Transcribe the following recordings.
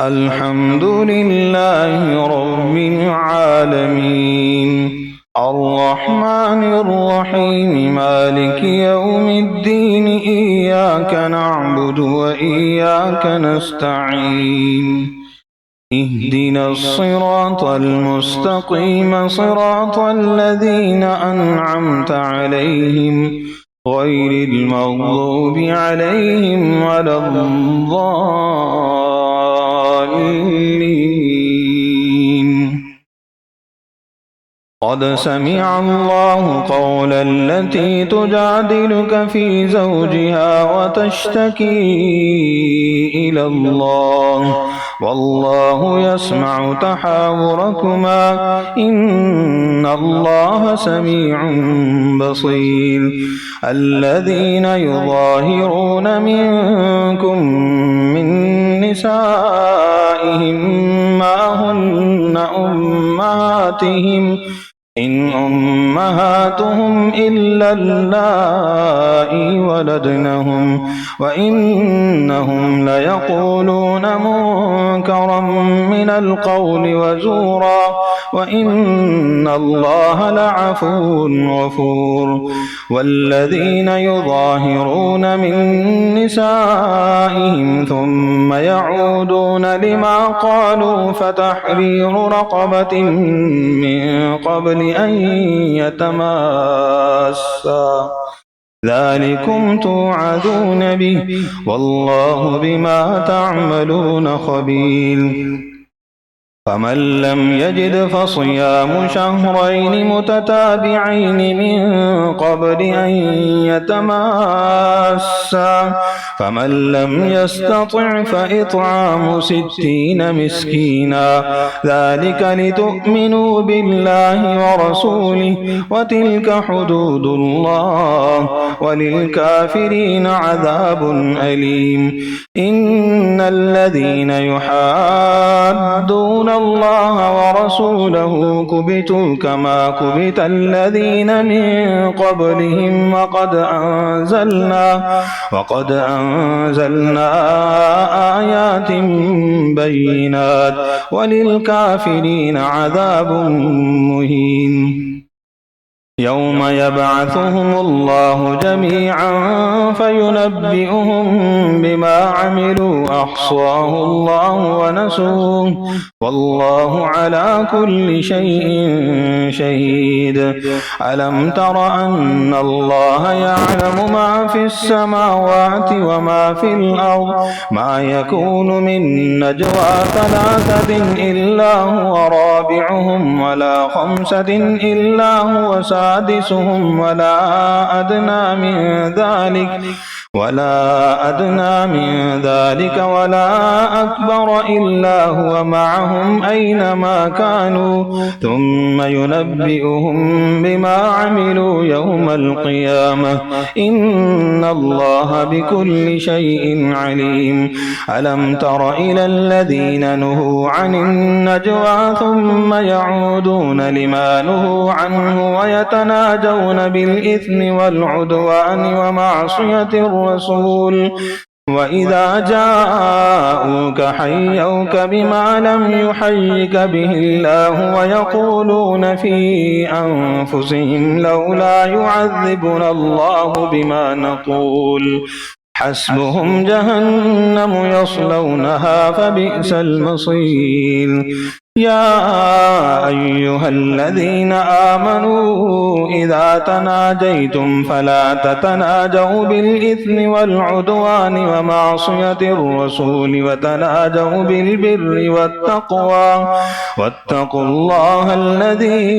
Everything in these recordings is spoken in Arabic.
الحمد لله رب العالمين الرحمن الرحيم مالك يوم الدين إياك نعبد وإياك نستعين اهدنا الصراط المستقيم صراط الذين أنعمت عليهم غير المغضوب عليهم ولا الضالين. قد سمع الله قول التي تجادلك في زوجها وتشتكي إلى الله والله يسمع تحاوركما إن الله سميع بصير. الذين يظاهرون منكم من نسائهم ما هن أمهاتهم إن أمهاتهم إلا اللائي ولدنهم وإنهم ليقولون منكرا من القول وزورا وإن الله لعفو غفور. والذين يظاهرون من نسائهم ثم يعودون لما قالوا فتحرير رقبة من قبل أن يتماسا ذلكم توعدون به والله بما تعملون خبير. فمن لم يجد فصيام شهرين متتابعين من قبل أن يتماسا فمن لم يستطع فإطعام 60 مسكينا ذلك لتؤمنوا بالله ورسوله وتلك حدود الله وللكافرين عذاب أليم. إن الذين يحادون الله ورسوله كبتوا كما كبت الذين من قبلهم وقد أنزلنا آيات بينات وللكافرين عذاب مهين. يوم يبعثهم الله جميعا فينبئهم بما عملوا أحصاه الله ونسوه والله على كل شيء شهيد. ألم تر أن الله يعلم ما في السماوات وما في الأرض ما يكون من نجوى 3 إلا هو رابعهم ولا 5 إلا هو سادسهم ولا أدنى من ذلك ولا أكبر إلا هو معهم أينما كانوا ثم ينبئهم بما عملوا يوم القيامة إن الله بكل شيء عليم. ألم تر إلى الذين نهوا عن النجوى ثم يعودون لما نهوا عنه ويتناجون بالإثم والعدوان ومعصية الرسول وإذا جاءوك حيوك بما لم يحيك به الله ويقولون في أنفسهم لولا يعذبنا الله بما نقول حسبهم جهنم يصلونها فبئس المصير. يا أيها الذين آمنوا إذا تناجيتم فلا تتناجوا بالإثم والعدوان ومعصية الرسول وتناجوا بالبر والتقوى واتقوا الله الذي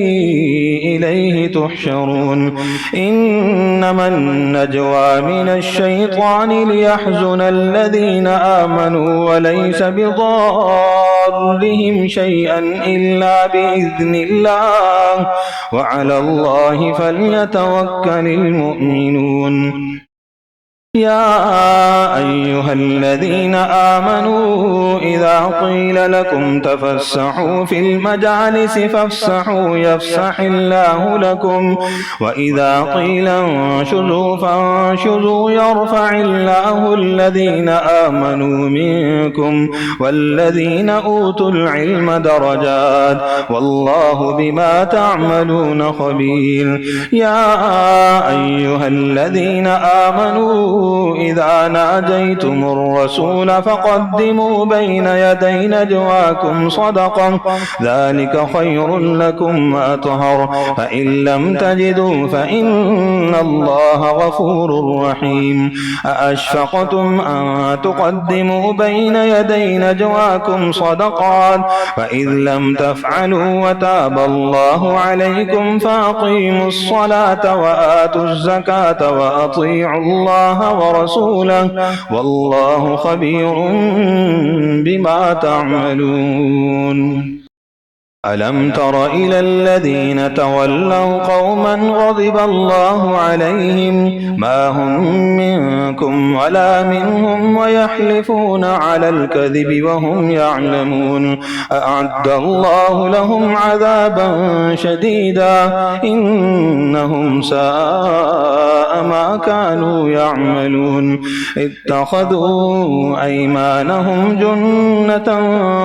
إليه تحشرون. إنما النجوى من الشيطان ليحزن الذين آمنوا وليس بضارهم شيئا إلا بإذن الله وعلى الله فليتوكل المؤمنون. يا أيها الذين آمنوا إذا قيل لكم تفسحوا في المجالس فافسحوا يفسح الله لكم وإذا قيل انشزوا فانشزوا يرفع الله الذين آمنوا منكم والذين أوتوا العلم درجات والله بما تعملون خبير. يا أيها الذين آمنوا إذا ناجيتم الرسول فقدموا بين يدي نجواكم صدقة ذلك خير لكم وأطهر فإن لم تجدوا فإن الله غفور رحيم. أأشفقتم أن تقدموا بين يدي نجواكم صدقات فإذ لم تفعلوا وتاب الله عليكم فأقيموا الصلاة وآتوا الزكاة وأطيعوا الله ورسوله والله خبير بما تعملون. ألم تر إلى الذين تولوا قوما غضب الله عليهم ما هم منكم ولا منهم ويحلفون على الكذب وهم يعلمون أعد الله لهم عذابا شديدا إنهم ساء ما كانوا يعملون. اتخذوا أيمانهم جنة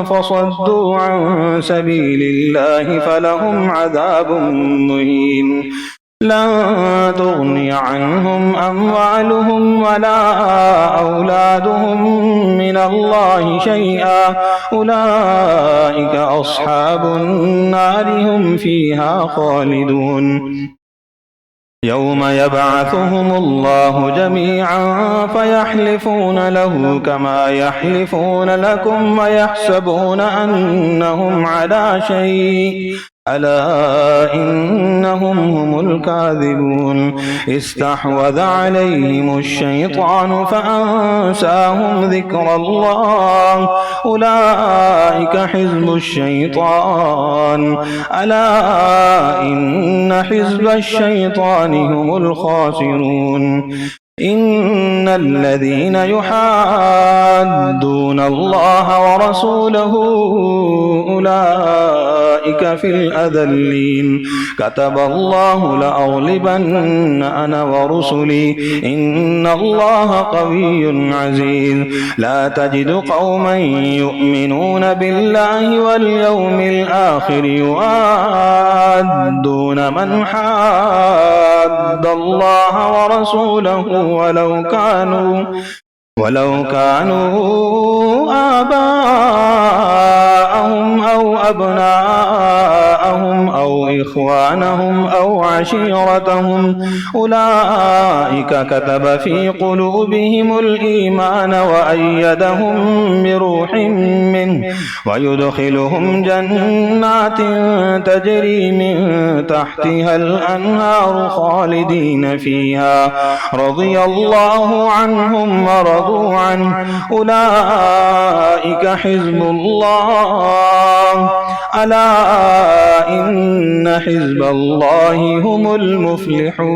فصدوا عن سبيل الله فلهم عذاب مهين. لن تغني عنهم أموالهم ولا أولادهم من الله شيئا أولئك أصحاب النار هم فيها خالدون. يوم يبعثهم الله جميعا فيحلفون له كما يحلفون لكم ويحسبون أنهم على شيء ألا إنهم هم الكاذبون. استحوذ عليهم الشيطان فأنساهم ذكر الله أولئك حزب الشيطان ألا إن حزب الشيطان هم الخاسرون. إن الذين يحادون الله ورسوله أولئك في الأذلين. كتب الله لأغلبن أنا ورسلي إن الله قوي عزيز. لا تجد قوما يؤمنون بالله واليوم الآخر يوادون من حاد الله ورسوله ولو كانوا آباءهم أو أبناءهم أو إخوانهم أو عشيرتهم أولئك كتب في قلوبهم الإيمان وأيدهم بروح منه ويدخلهم جنات تجري من تحتها الأنهار خالدين فيها رضي الله عنهم ورضوا عنه أولئك حزب الله ألا إن حزب الله هم المفلحون.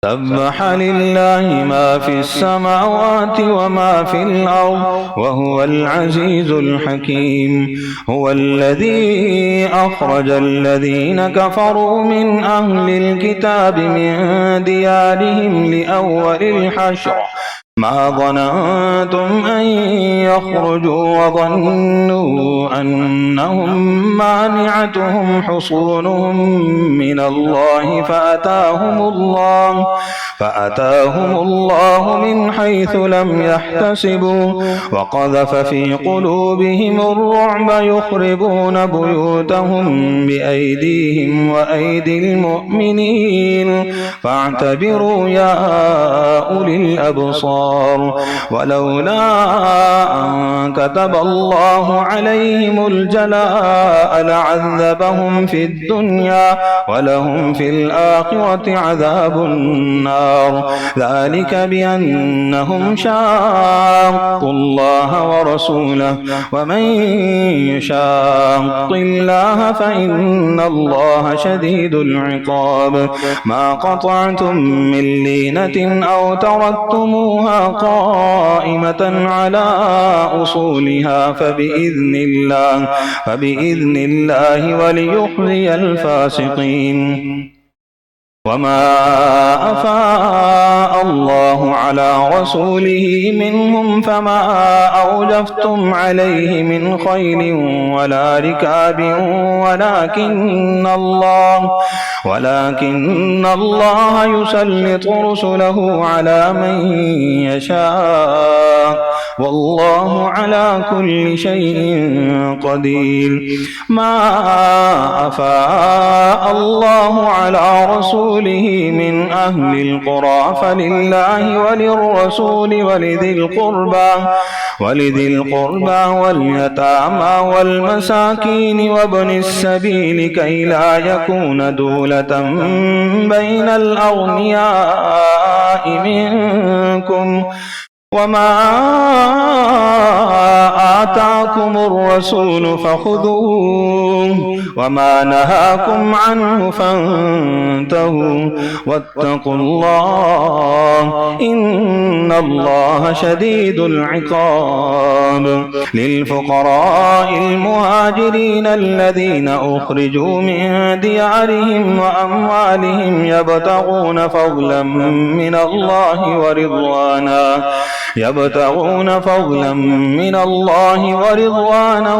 سبح لله ما في السماوات وما في الأرض وهو العزيز الحكيم. هو الذي أخرج الذين كفروا من أهل الكتاب من ديارهم لأول الحشر ما ظننتم أن يخرجوا وظنوا أنهم مانعتهم حصونهم من الله فأتاهم الله من حيث لم يحتسبوا وقذف في قلوبهم الرعب يخربون بيوتهم بأيديهم وأيدي المؤمنين فاعتبروا يا أولي الأبصار. الأبصار ولولا أن كتب الله عليهم الجلاء لعذبهم في الدنيا ولهم في الآخرة عذاب النار ذلك بأنهم شاقوا الله ورسوله ومن يشاق الله فإن الله شديد العقاب ما قطعتم من لينة أو تركتموها قائمة على أصولها فبإذن الله وليخزي الفاسقين وما أفاء الله على رسوله منهم فما أوجفتم عليه من خيل ولا ركاب ولكن الله يسلط رسله على من يشاء والله على كل شيء قدير ما أفاء الله على رسوله من أهل القرى فلله وللرسول ولذي القربى واليتامى والمساكين وابن السبيل كي لا يكون دولة بين الأغنياء منكم وما آتاكم الرسول فخذوه وما نهاكم عنه فانتهوا واتقوا الله إن الله شديد العقاب للفقراء المهاجرين الذين أخرجوا من ديارهم وأموالهم يبتغون فضلا من الله ورضوانا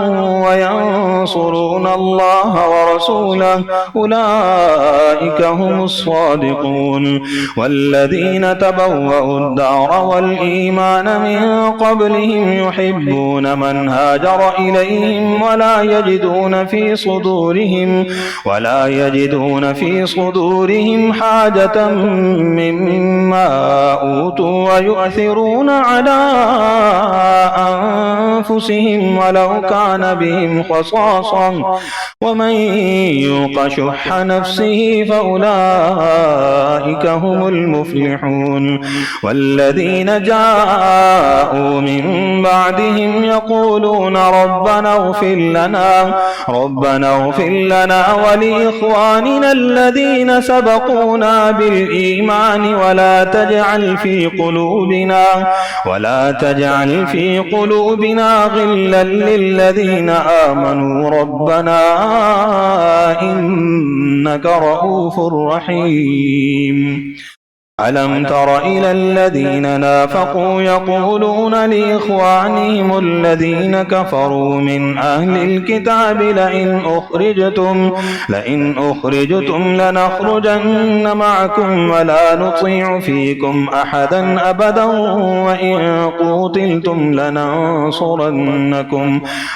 وينصرون الله ورسوله أولئك هم الصادقون والذين تبوأوا الدار والإيمان من قبلهم يحبون من هاجر إليهم ولا يجدون في صدورهم حاجة مما أوتوا ويؤثرون على أنفسهم ولو كان بهم خصاصة ومن يوق شح نفسه فأولئك هم المفلحون والذين جاءوا من بعدهم يقولون ربنا اغفر لنا ولإخواننا الذين سبقونا بالإيمان ولا تجعل في قلوبنا غلا للذين آمنوا ربنا إنك رؤوف رحيم ألم تر إلى الذين نافقوا يقولون لإخوانهم الذين كفروا من أهل الكتاب لئن أخرجتم لنخرجن معكم ولا نطيع فيكم أحدا أبدا وإن قوتلتم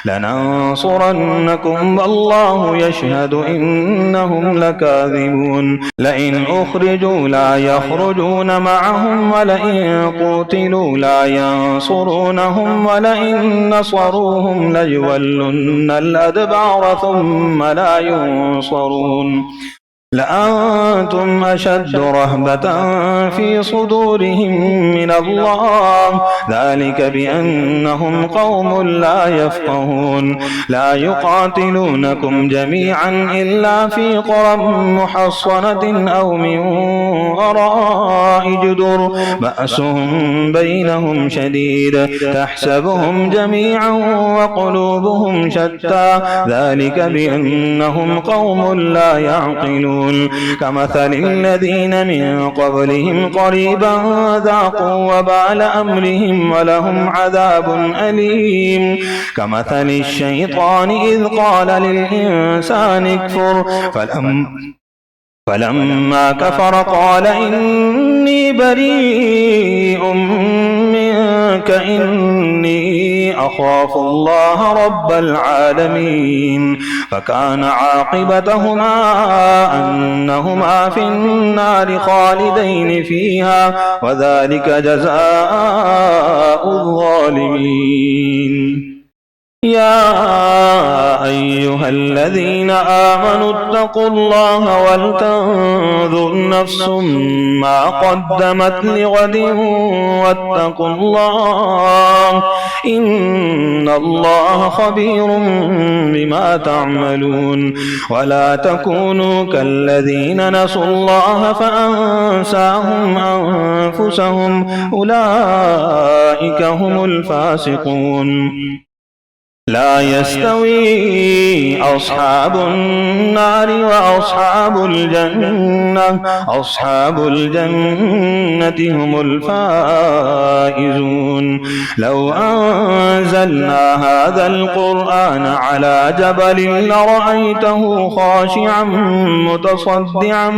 لننصرنكم والله يشهد إنهم لكاذبون لئن أخرجوا لا يخرجون معهم ولئن قوتلوا لا ينصرونهم ولئن نصروهم ليولن الأدبار ثم لا ينصرون لأنتم أشد رهبة في صدورهم من الله ذلك بأنهم قوم لا يفقهون لا يقاتلونكم جميعا إلا في قرى محصنة أو من وراء جدر بأسهم بينهم شديد تحسبهم جميعا وقلوبهم شتى ذلك بأنهم قوم لا يعقلون كمثل الذين من قبلهم قريبا ذاقوا وبال أمرهم ولهم عذاب أليم كمثل الشيطان إذ قال للإنسان اكفر فلما كفر قال إني بريء منك عنك إني أخاف الله رب العالمين. فكان عاقبتهما أنهما في النار خالدين فيها، وذلك جزاء الظالمين. يا أيها الذين آمنوا اتقوا الله ولتنظر نفس ما قدمت لغد واتقوا الله إن الله خبير بما تعملون. ولا تكونوا كالذين نسوا الله فأنساهم أنفسهم أولئك هم الفاسقون. لا يستوي أصحاب النار وأصحاب الجنة، أصحاب الجنة هم الفائزون. لو أنزلنا هذا القرآن على جبل لرأيته خاشعا متصدعا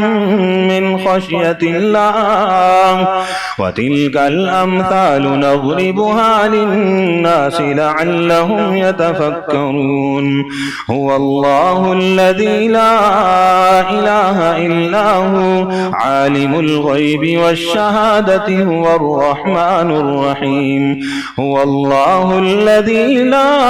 من خشية الله. وتلك الأمثال نضربها للناس لعلهم يتفكرون. هو الله الذي لا إله إلا هو عالم الغيب والشهادة هو الرحمن الرحيم. هو الله الذي لا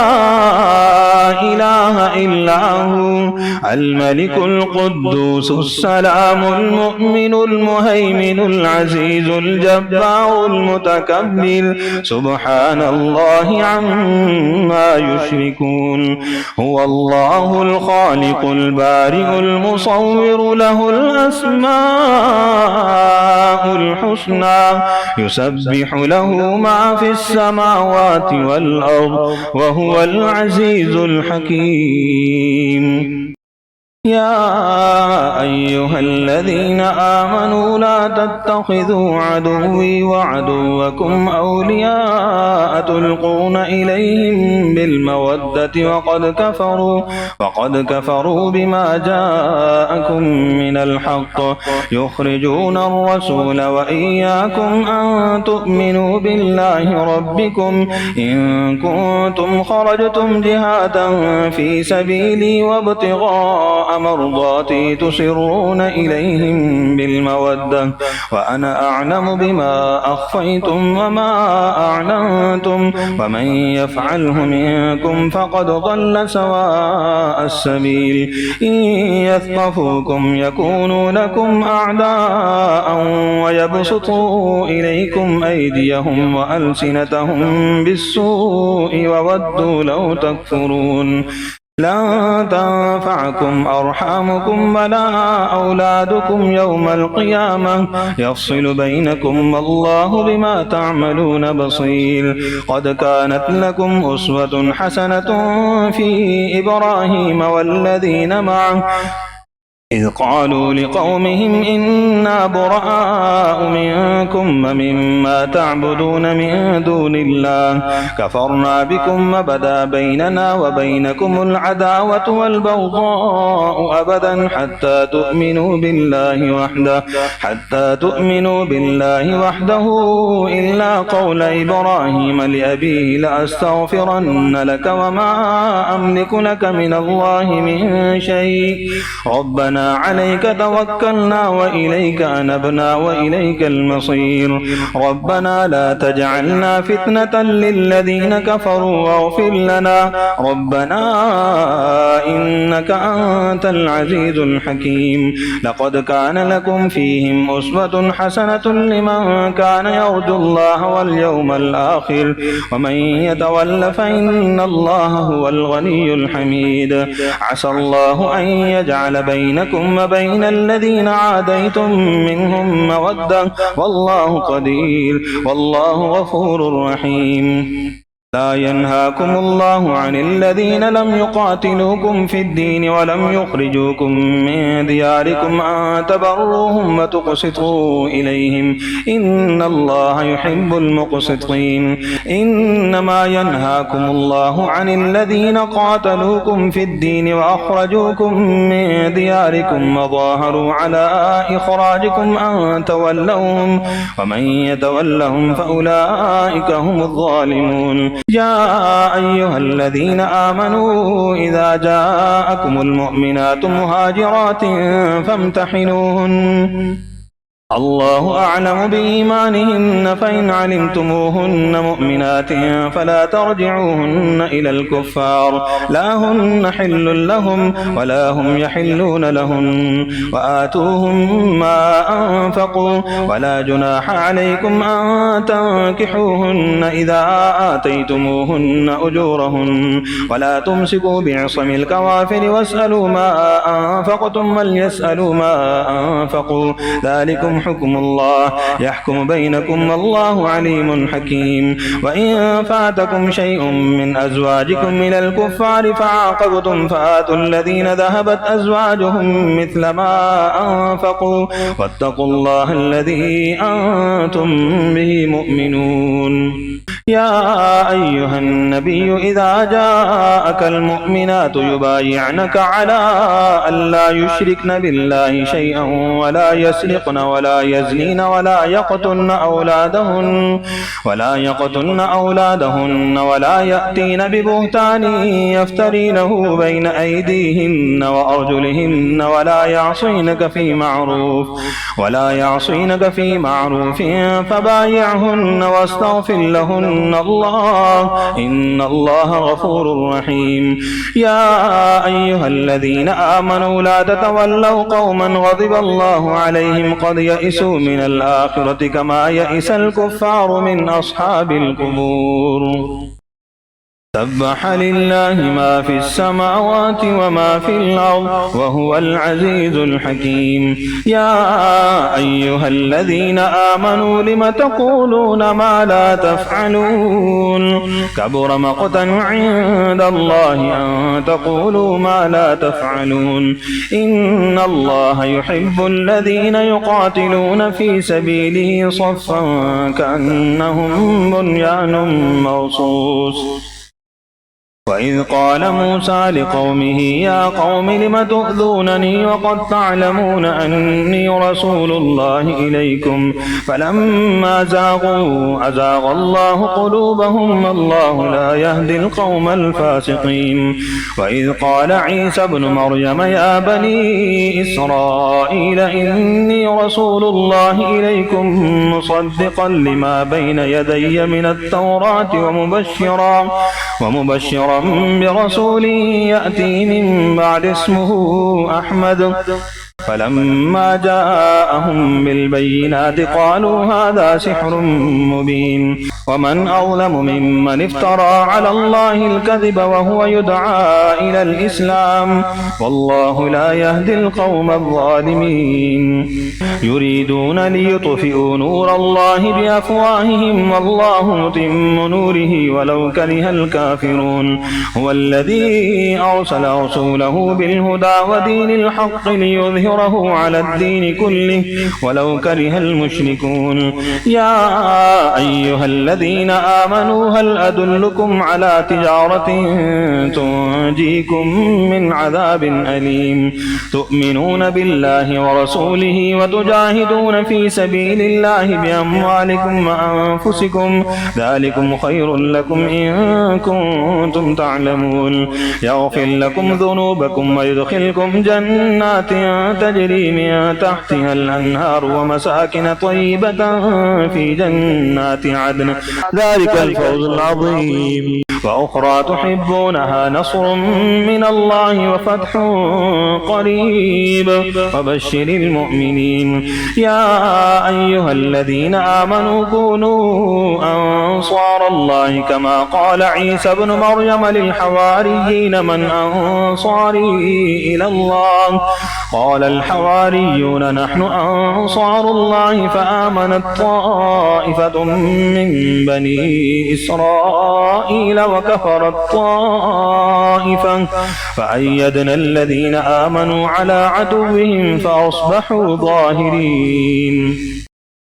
إله إلا هو الملك القدوس السلام المؤمن المهيمن العزيز الجبار المتكبر سبحان الله عما يشركون. هو الله الخالق البارئ المصور له الأسماء الحسنى يسبح له ما في السماوات والأرض وهو العزيز الحكيم. يا أيها الذين آمنوا لا تتخذوا عدوي وعدوكم أولياء تلقون إليهم بالمودة وقد كفروا بما جاءكم من الحق يخرجون الرسول وإياكم أن تؤمنوا بالله ربكم إن كنتم خرجتم جهادا في سبيلي وابتغاء مرضاتي تسرون إليهم بالمودة وأنا أعلم بما أخفيتم وما أعلنتم ومن يفعله منكم فقد ضل سواء السبيل. إن يثقفوكم يكونوا لكم أعداء ويبسطوا إليكم أيديهم وألسنتهم بالسوء وودوا لو تكفرون. لن تنفعكم أرحامكم ولا أولادكم يوم القيامة يفصل بينكم والله بما تعملون بصير. قد كانت لكم أسوة حسنة في إبراهيم والذين معه إذ قالوا لقومهم إنا براء منكم ومما تعبدون من دون الله كفرنا بكم وبدا بيننا وبينكم العداوة والبغضاء أبدا حتى تؤمنوا بالله وحده إلا قول إبراهيم لأبيه لأستغفرن لك وما أملك لك من الله من شيء ربنا عليك توكلنا وإليك أنبنا وإليك المصير. ربنا لا تجعلنا فتنة للذين كفروا واغفر لنا ربنا إنك أنت العزيز الحكيم. لقد كان لكم فيهم أسوة حسنة لمن كان يرجو الله واليوم الآخر ومن يتول فإن الله هو الغني الحميد. عسى الله أن يجعل بينكم وبين الذين عاديتم منهم مودة والله قدير والله غفور رحيم. لا ينهاكم الله عن الذين لم يقاتلوكم في الدين ولم يخرجوكم من دياركم أن تبروهم وتقسطوا إليهم إن الله يحب المقسطين إنما ينهاكم الله عن الذين قاتلوكم في الدين وأخرجوكم من دياركم وظاهروا على إخراجكم أن تولوهم ومن يتولهم فأولئك هم الظالمون يا أيها الذين آمنوا إذا جاءكم المؤمنات مهاجرات فامتحنوهن الله أعلم بإيمانهن فإن علمتموهن مؤمنات فلا ترجعوهن إلى الكفار لا هن حل لهم ولا هم يحلون لهن وآتوهم ما أنفقوا ولا جناح عليكم أن تنكحوهن إذا آتيتموهن أجورهن ولا تمسكوا بعصم الكوافر واسألوا ما أنفقتم وليسألوا ما أنفقوا ذلكم حكم الله يحكم بينكم والله عليم حكيم وإن فاتكم شيء من أزواجكم إلى الكفار فعاقبتم فآتوا الذين ذهبت أزواجهم مثل ما أنفقوا واتقوا الله الذي أنتم به مؤمنون يا أيها النبي إذا جاءك المؤمنات يبايعنك على أن لا يشركن بالله شيئا ولا يسرقن ولا يزنين ولا يقتلن أولادهن ولا يأتين ببهتان يفترينه بين أيديهن وأرجلهن ولا يعصينك في معروف فبايعهن واستغفر لهن الله إن الله غفور رحيم يا أيها الذين آمنوا لا تتولوا قوما غضب الله عليهم قد يئسوا من الآخرة كما يئس الكفار من أصحاب القبور سبح لله ما في السماوات وما في الأرض وهو العزيز الحكيم يا أيها الذين آمنوا لم تقولون ما لا تفعلون كبر مقتا عند الله أن تقولوا ما لا تفعلون إن الله يحب الذين يقاتلون في سبيله صفا كأنهم بنيان مرصوص وإذ قال موسى لقومه يا قوم لم تؤذونني وقد تعلمون أني رسول الله إليكم فلما زاغوا أزاغ الله قلوبهم والله لا يهدي القوم الفاسقين وإذ قال عيسى ابن مريم يا بني إسرائيل إني رسول الله إليكم مصدقا لما بين يدي من التوراة ومبشرا برسول يأتي من بعد اسمه أحمد فلما جاءهم بالبينات قالوا هذا سحر مبين ومن أظلم ممن افترى على الله الكذب وهو يدعى إلى الإسلام والله لا يهدي القوم الظالمين يريدون ليطفئوا نور الله بأفواههم والله متم نوره ولو كره الكافرون هو الذي أرسل رسوله بالهدى ودين الحق ليظهره على الدين كله ولو كره المشركون يا أيها الذين آمنوا هل أدلكم على تجارة تنجيكم من عذاب أليم تؤمنون بالله ورسوله وتجاهدون في سبيل الله بأموالكم وأنفسكم ذلكم خير لكم إن كنتم تعلمون يغفر لكم ذنوبكم ويدخلكم جنات تجري من تحتها الأنهار ومساكن طيبة في جنات عدن ذلك الفوز العظيم وأخرى تحبونها نصر من الله وفتح قريب وبشر المؤمنين يا أيها الذين آمنوا كونوا أنصار الله كما قال عيسى ابن مريم للحواريين من أنصاري إلى الله قال الحواريون نحن أنصار الله فآمنت طائفة من بني إسرائيل وكفرت طائفة فأيدنا الذين آمنوا على عدوهم فأصبحوا ظاهرين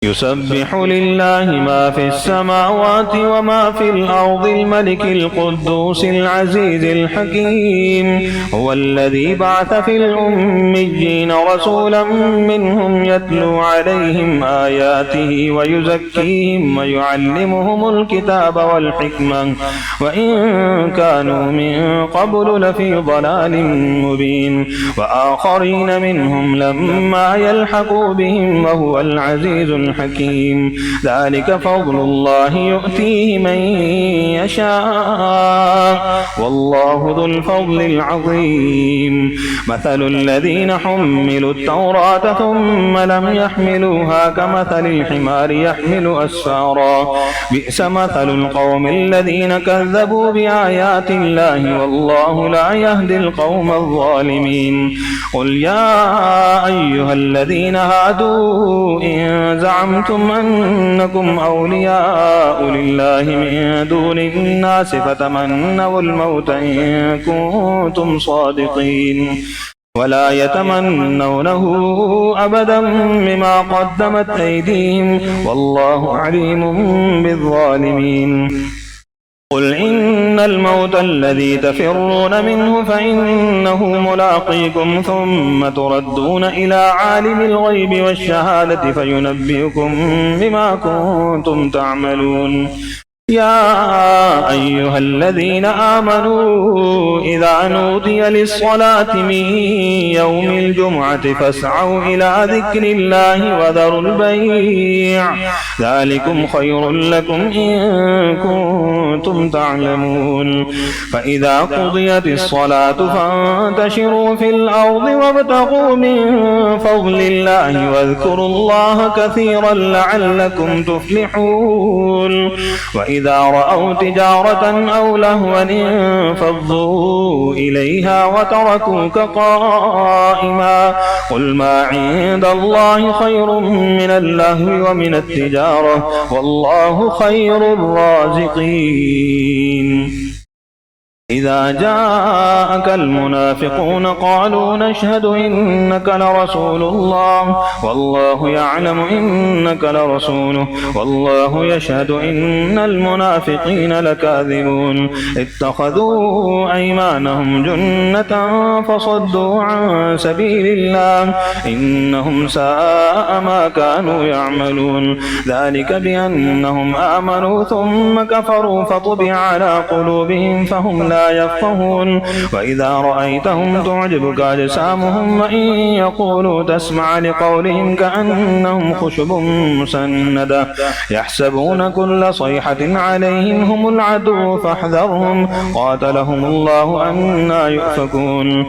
يسبح لله ما في السماوات وما في الأرض الملك القدوس العزيز الحكيم هو الذي بعث في الأميين رسولا منهم يتلو عليهم آياته ويزكيهم ويعلمهم الكتاب والحكمة وإن كانوا من قبل لفي ضلال مبين وآخرين منهم لما يلحقوا بهم وهو العزيز الحكيم ذلك فضل الله يؤتيه من يشاء والله ذو الفضل العظيم مثل الذين حملوا التوراة ثم لم يحملوها كمثل الحمار يحمل أسفارا بئس مثل القوم الذين كذبوا بآيات الله والله لا يهدي القوم الظالمين قل يا أيها الذين هادوا إن زعمتم أنكم أولياء لله من دون الناس فتمنوا الموت إن كنتم صادقين ولا يتمنونه أبدا بما قدمت أيديهم والله عليم بالظالمين قل إن الموت الذي تفرون منه فإنه ملاقيكم ثم تردون إلى عالم الغيب والشهادة فينبئكم بما كنتم تعملون يا أيها الذين آمنوا إذا نودي للصلاة من يوم الجمعة فاسعوا إلى ذكر الله وذروا البيع ذلكم خير لكم إن كنتم تعلمون فإذا قضيت الصلاة فانتشروا في الأرض وابتغوا من فضل الله واذكروا الله كثيرا لعلكم تفلحون وإذا رأوا تجارة أو لهوا انفضوا إليها وتركوك قائما قل ما عند الله خير من اللهو ومن التجارة والله خير الرازقين إذا جاءك المنافقون قالوا نشهد إنك لرسول الله والله يعلم إنك لرسوله والله يشهد إن المنافقين لكاذبون اتخذوا أيمانهم جنة فصدوا عن سبيل الله إنهم ساء ما كانوا يعملون ذلك بأنهم آمنوا ثم كفروا فطبع على قلوبهم فهم لا يفقهون وإذا رأيتهم تعجبك أجسامهم وإن يقولوا تسمع لقولهم كأنهم خشب مسندة يحسبون كل صيحة عليهم هم العدو فاحذرهم قاتلهم الله أنى يؤفكون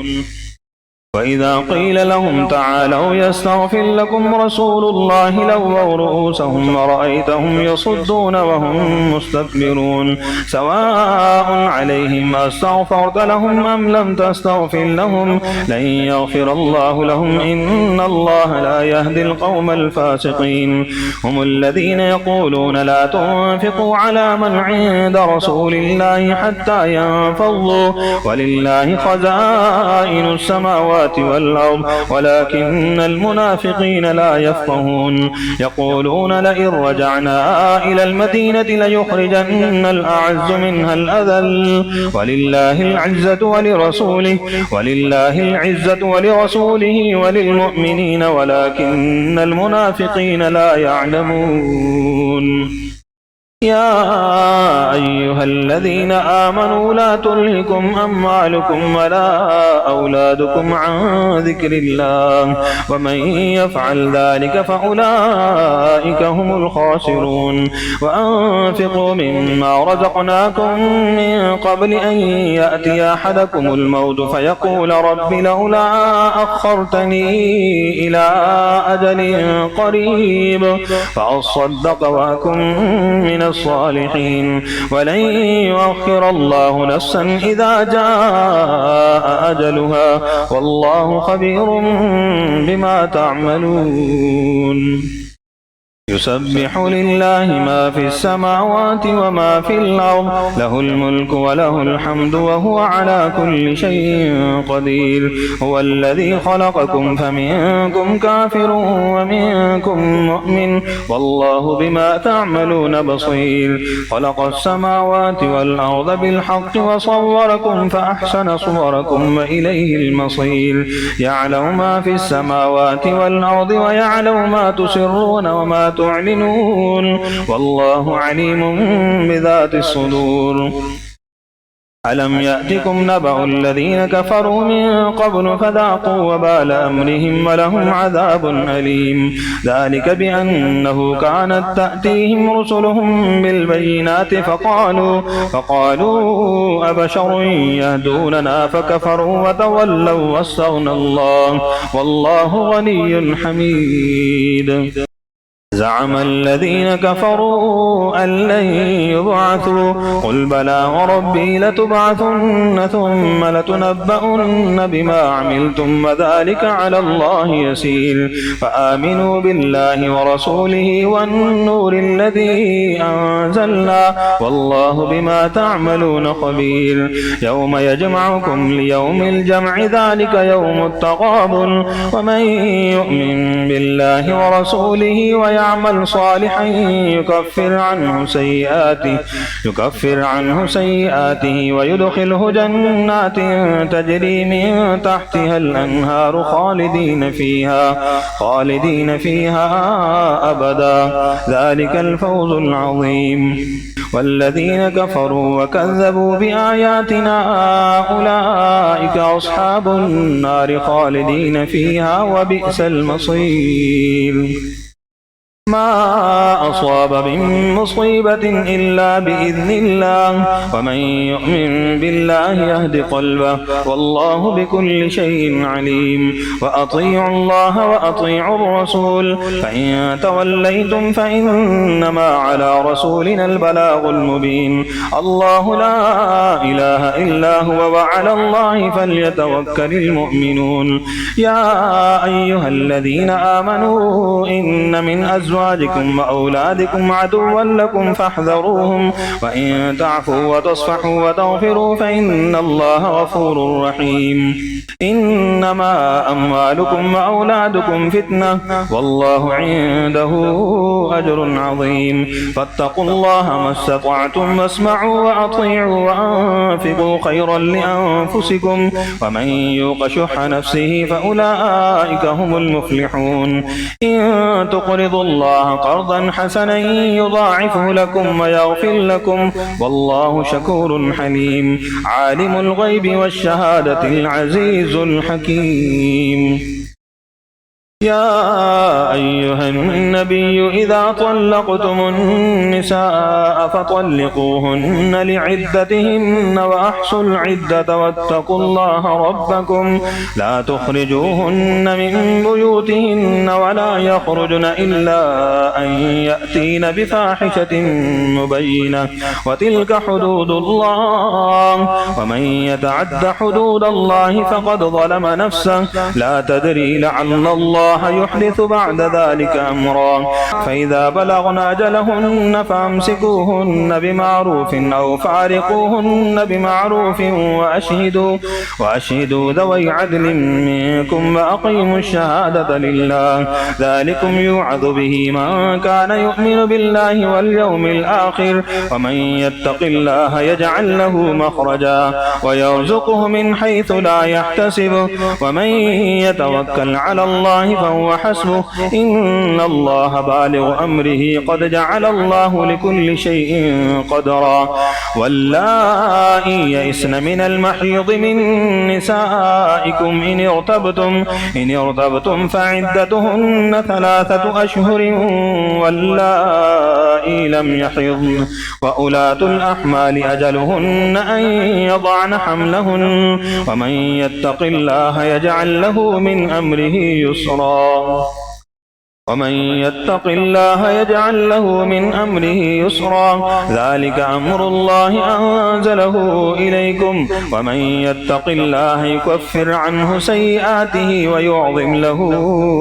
وإذا قيل لهم تعالوا يستغفر لكم رسول الله لووا رؤوسهم ورأيتهم يصدون وهم مستكبرون سواء عليهم أستغفرت لهم أم لم تستغفر لهم لن يغفر الله لهم إن الله لا يهدي القوم الفاسقين هم الذين يقولون لا تنفقوا على من عند رسول الله حتى ينفضوا ولله خزائن السماوات والأرض ولكن المنافقين لا يفقهون يقولون لئن رجعنا إلى المدينة ليخرجن الأعز منها الأذل ولله العزة ولرسوله وللمؤمنين ولكن المنافقين لا يعلمون يا أيها الذين آمنوا لا تلهكم أموالكم ولا أولادكم عن ذكر الله ومن يفعل ذلك فأولئك هم الخاسرون وأنفقوا مما رزقناكم من قبل أن يأتي أحدكم الموت فيقول رب لولا أخرتني إلى أجل قريب فأصدق وأكن من الصالحين ولن يؤخر الله نفسا إذا جاء أجلها والله خبير بما تعملون يسبح لله ما في السماوات وما في الأرض له الملك وله الحمد وهو على كل شيء قدير هو الذي خلقكم فمنكم كافر ومنكم مؤمن والله بما تعملون بصير خلق السماوات والأرض بالحق وصوركم فأحسن صوركم وإليه المصير يعلم ما في السماوات والأرض ويعلم ما تسرون وما تعلنون والله عليم بذات الصدور ألم يأتكم نبأ الذين كفروا من قبل فذاقوا وبال أمرهم ولهم عذاب أليم ذلك بأنه كانت تأتيهم رسلهم بالبينات فقالوا أبشر يهدوننا فكفروا وتولوا واستغنى الله والله غني حميد زعم الذين كفروا أن لن يبعثوا قل بلى وربي لتبعثن ثم لتنبؤن بما عملتم وذلك على الله يسير فآمنوا بالله ورسوله والنور الذي أنزلنا والله بما تعملون خبير يوم يجمعكم ليوم الجمع ذلك يوم التغابن ومن يؤمن بالله ورسوله ويعمل صالحا يكفر عنه سيئاته ويدخله جنات تجري من تحتها الأنهار خالدين فيها أبدا ذلك الفوز العظيم والذين كفروا وكذبوا بآياتنا أولئك أصحاب النار خالدين فيها وبئس المصير ما أصاب من مصيبة إلا بإذن الله ومن يؤمن بالله يهد قلبه والله بكل شيء عليم وأطيعوا الله وأطيعوا الرسول فإن توليتم فإنما على رسولنا البلاغ المبين الله لا إله إلا هو وعلى الله فليتوكل المؤمنون يا أيها الذين آمنوا إن من أزواجكم وأولادكم عدوا لكم فاحذروهم وإن تعفوا وتصفحوا وتغفروا فإن الله غفور رحيم إنما أموالكم وأولادكم فتنة والله عنده أجر عظيم فاتقوا الله ما استطعتم واسمعوا وأطيعوا وأنفقوا خيرا لأنفسكم ومن يوق شح نفسه فأولئك هم المفلحون إن تقرضوا الله قرضا حسنا يضاعفه لكم ويغفر لكم والله شكور حليم عالم الغيب والشهادة العزيز الحكيم يا أيها النبي إذا طلقتم النساء فطلقوهن لعدتهن وأحصوا العدة واتقوا الله ربكم لا تخرجوهن من بيوتهن ولا يخرجن إلا أن يأتين بفاحشة مبينة وتلك حدود الله ومن يتعد حدود الله فقد ظلم نفسه لا تدري لعل الله يحدث بعد ذلك أمرا فإذا بلغن أجلهن فأمسكوهن بمعروف أو فارقوهن بمعروف وأشهدوا ذوي عدل منكم وأقيموا الشهادة لله ذلكم يوعظ به من كان يؤمن بالله واليوم الآخر ومن يتق الله يجعل له مخرجا ويرزقه من حيث لا يحتسب ومن يتوكل على الله فهو حسبه إن الله بالغ أمره قد جعل الله لكل شيء قدرا واللائي يئسن من المحيض من نسائكم إن ارتبتم فعدتهن 3 أشهر واللائي لم يحضن وأولاة الأحمال أجلهن أن يضعن حملهن ومن يتق الله يجعل له من أمره يسرا ومن يتق الله يجعل له من أمره يسرا ذلك أمر الله أنزله إليكم ومن يتق الله يكفر عنه سيئاته ويعظم له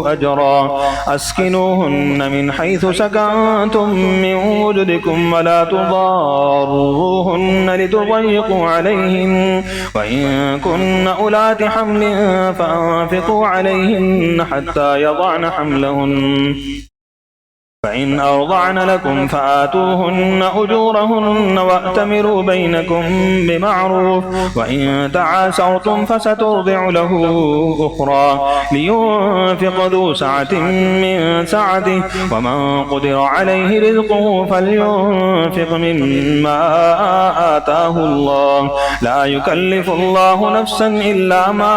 أجرا أسكنوهن من حيث سكنتم من وجدكم ولا تضاروهن لتضيقوا عليهن وإن كن أولات حمل فأنفقوا عليهن حتى يضعن حملهن فإن أرضعن لكم فآتوهن أجورهن وأتمروا بينكم بمعروف وإن تعاسرتم فسترضع له أخرى لينفق ذو سعة من سعته ومن قدر عليه رزقه فلينفق مما آتاه الله لا يكلف الله نفسا إلا ما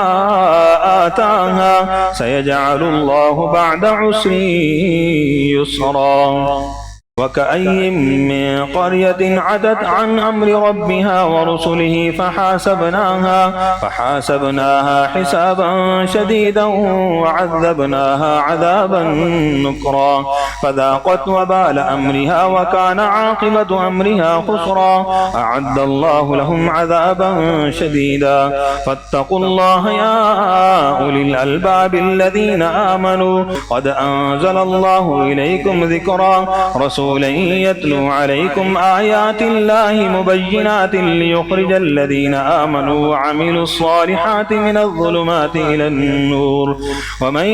آتاها سيجعل الله بعد عسر يسرا وكأي من قرية عتت عن أمر ربها ورسله فحاسبناها حسابا شديدا وعذبناها عذابا نكرا فذاقت وبال أمرها وكان عاقبة أمرها خسرا أعد الله لهم عذابا شديدا فاتقوا الله يا أولي الألباب الذين آمنوا قد أنزل الله إليكم ذكرا رسولا يتلو عليكم آيات الله مبينات ليخرج الذين آمنوا وعملوا الصالحات من الظلمات إلى النور ومن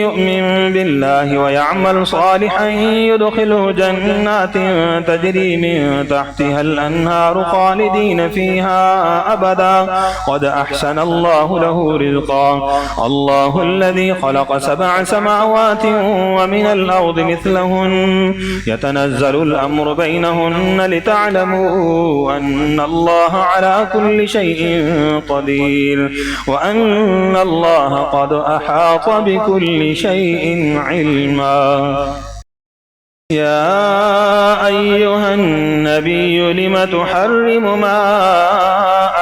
يؤمن بالله ويعمل صالحا يدخله جنات تجري من تحتها الأنهار خالدين فيها أبدا قد أحسن الله له رزقا الله الذي خلق 7 سماوات ومن الأرض مثلهن يتنزل الأمر بينهن لتعلموا أن الله على كل شيء قدير وأن الله قد أحاط بكل شيء علما يا أيها النبي لم تحرم ما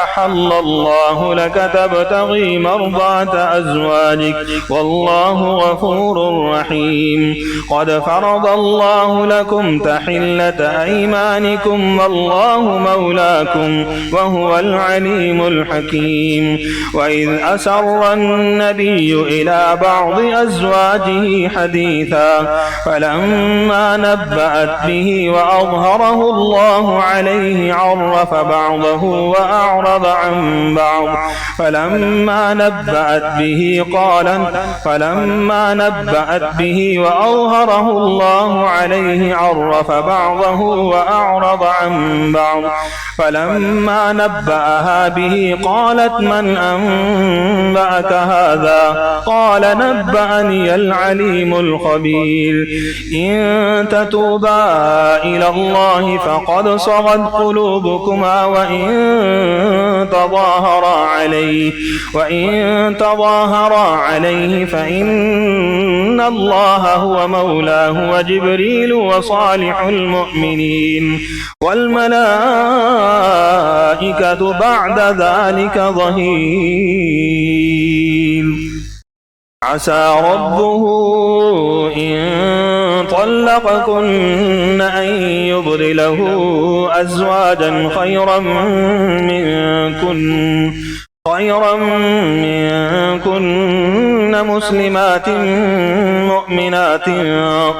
أحل الله لك تبتغي مرضات أزواجك والله غفور رحيم قد فرض الله لكم تحلة أيمانكم والله مولاكم وهو العليم الحكيم وإذ أسر النبي إلى بعض أزواجه حديثا فلما نبأت به وأظهره الله عليه عرف بعضه وأعرض عن بعض فلما نبأت به وأظهره الله عليه عرف بعضه وأعرض عن بعض فلما نبأها به قالت من أنبأك هذا قال نبأني العليم الخبير إن تتوبا إلى الله فقد صغت قلوبكما وإن تظاهرا عليه فإن الله هو مولاه وجبريل وصالح المؤمنين والملائكة بعد ذلك ظهير عسى ربه إن طلقكن أن يبدله أزواجا خيرا منكن مسلمات مؤمنات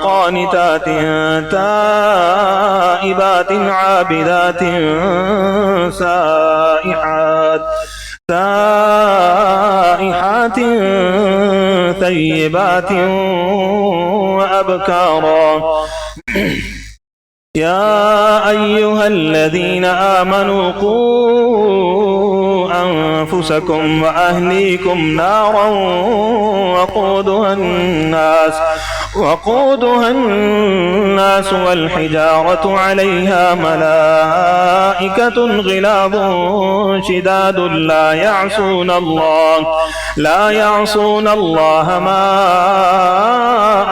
قانتات تائبات عابدات سائحات ثيبات وأبكارا يا أيها الذين آمنوا قوا أنفسكم وأهليكم نارا وقودها الناس والحجارة عليها ملائكة غلاظ شداد لا يعصون الله ما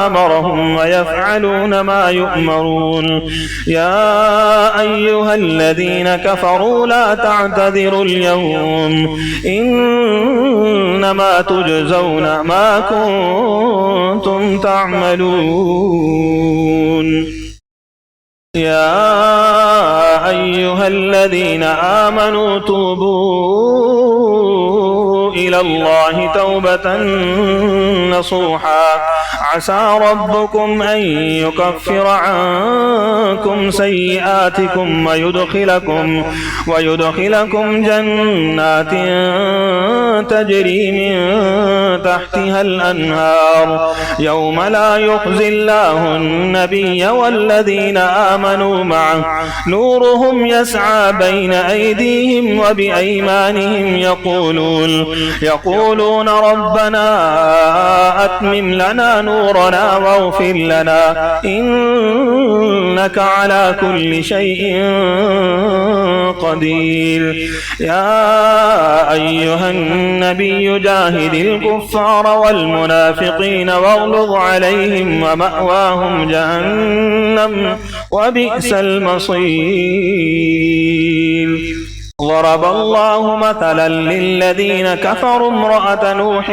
أمرهم ويفعلون ما يؤمرون يا أيها الذين كفروا لا تعتذروا اليوم إنما تجزون ما كنتم تعملون يعملون. يا أيها الذين آمنوا توبوا إلى الله توبة نصوحا عسى ربكم أن يكفر عنكم سيئاتكم ويدخلكم جنات تجري من تحتها الأنهار يوم لا يخزي الله النبي والذين آمنوا معه نورهم يسعى بين أيديهم وبأيمانهم يقولون ربنا أتمم لنا نورنا واغفر لنا إنك على كل شيء قدير. يا أيها النبي جاهد الكفار والمنافقين واغلظ عليهم ومأواهم جهنم وبئس المصير. ضرب الله مثلا للذين كفروا امرأة نوح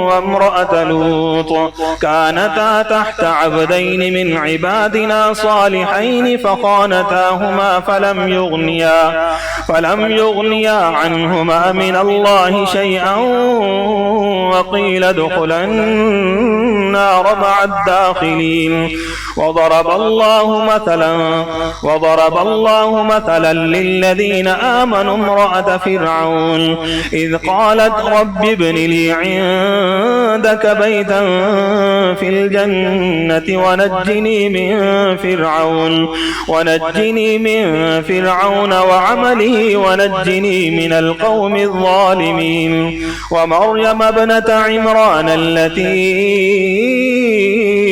وامرأة لوط كانتا تحت عبدين من عبادنا صالحين فخانتاهما فلم يغنيا عنهما من الله شيئا وقيل ادخلا النار مع الداخلين. وضرب الله مثلا للذين آمنوا امرأة فرعون إذ قالت رب ابن لي عندك بيتا في الجنة ونجني من فرعون وعمله ونجني من القوم الظالمين. ومريم ابنة عمران التي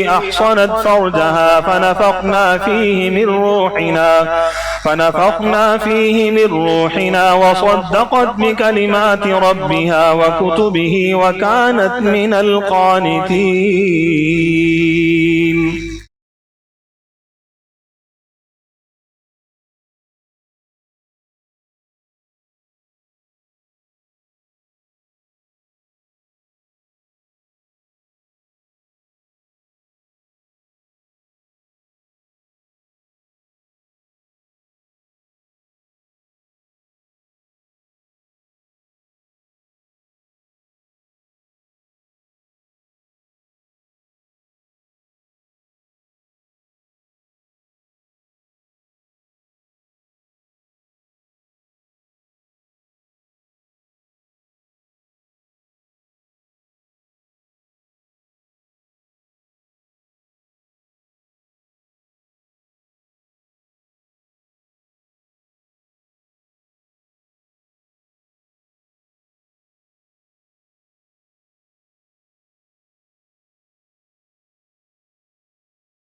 أحصنت فرجها فنفخنا فيه من روحنا وصدقت بكلمات ربها وكتبه وكانت من القانتين.